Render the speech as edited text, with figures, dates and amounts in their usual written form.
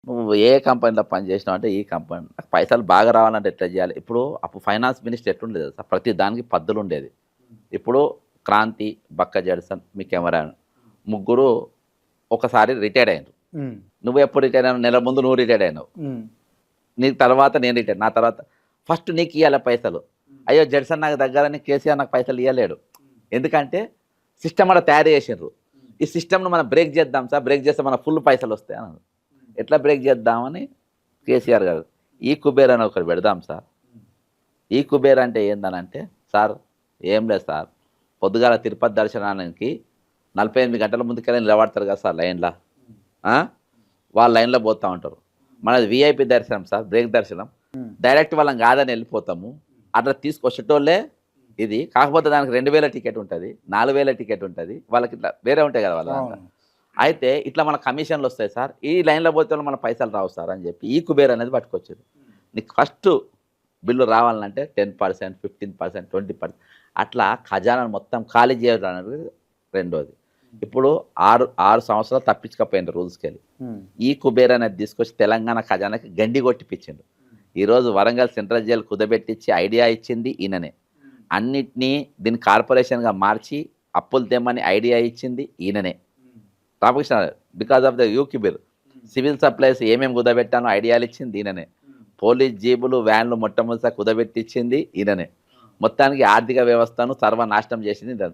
నువ్వు ఏ కంపెనీలో పని చేసినావు అంటే ఈ కంపెనీ. నాకు పైసలు బాగా రావాలంటే ఎట్లా చేయాలి? ఇప్పుడు అప్పుడు ఫైనాన్స్ మినిస్టర్ ఎట్లుండేది తెలుసా? ప్రతి దానికి పద్దులుండేది. ఇప్పుడు క్రాంతి, బక్క జడ్సన్, మీ కెమెరామెన్ ముగ్గురు ఒకసారి రిటైర్డ్ అయ్యారు. ఉమ్, నువ్వు ఎప్పుడు రిటైర్ అయినావు? నెల ముందు నువ్వు రిటైర్డ్ అయినావు. ఉమ్, నీ తర్వాత నేను రిటైర్, నా తర్వాత ఫస్ట్ నీకు ఇవ్వాలి పైసలు. అయ్యో జడ్సన్ నాకు దగ్గరని కేసీఆర్ నాకు పైసలు ఇవ్వలేడు. ఎందుకంటే సిస్టమ్ అలా తయారు చేసిండ్రు. ఈ సిస్టమ్ను మనం బ్రేక్ చేద్దాం సార్, బ్రేక్ చేస్తే మన ఫుల్ పైసలు వస్తాయి అన్నారు. ఎట్లా బ్రేక్ చేద్దామని కేసీఆర్ గారు ఈ కుబేర్ అని ఒకటి పెడదాం సార్. ఈ కుబేర్ అంటే ఏందనంటే, సార్ ఏం లేదు సార్, పొద్దుగాల తిరుపతి దర్శనానికి 48 గంటల ముందుకెళ్ళి నిలబడతారు కదా సార్ లైన్లో. వాళ్ళ లైన్లో పోతూ ఉంటారు. మనది విఐపి దర్శనం సార్, బ్రేక్ దర్శనం. డైరెక్ట్ వాళ్ళం కాదని వెళ్ళిపోతాము. అట్లా తీసుకొచ్చేటోళ్ళే ఇది. కాకపోతే దానికి 2000 టికెట్ ఉంటుంది, 4000 టికెట్ ఉంటుంది. వాళ్ళకి ఇట్లా వేరే ఉంటాయి కదా వాళ్ళ దాంట్లో. అయితే ఇట్లా మన కమిషన్లు వస్తాయి సార్, ఈ లైన్లో పోతే మన పైసలు రావు సార్ అని చెప్పి ఈ కుబేర్ అనేది పట్టుకొచ్చేది. నీకు ఫస్ట్ బిల్లు రావాలంటే 10%, 15%, 20% అట్లా ఖజానాను మొత్తం ఖాళీ చేయడం అనేది రెండోది. ఇప్పుడు 6 సంవత్సరాలు తప్పించకపోయింది రూల్స్కి వెళ్ళి. ఈ కుబేర్ అనేది తీసుకొచ్చి తెలంగాణ ఖజానాకి గండి కొట్టిపించిండు. ఈరోజు వరంగల్ సెంట్రల్ జైలు కుదబెట్టించి ఐడియా ఇచ్చింది ఈయననే. అన్నిటినీ దీన్ని కార్పొరేషన్గా మార్చి అప్పులు తెమ్మని ఐడియా ఇచ్చింది ఈయననే, Ramakrishna. Because of the you Kuber. Civil supplies ఏమేమి కుదబెట్టానో ఐడియాలు ఇచ్చింది ఈయననే. పోలీస్ జీబులు, వ్యాన్లు మొట్టమొదటిసారి కుదబెట్టించింది ఈయననే. మొత్తానికి ఆర్థిక వ్యవస్థను సర్వనాశనం చేసింది ఈయన.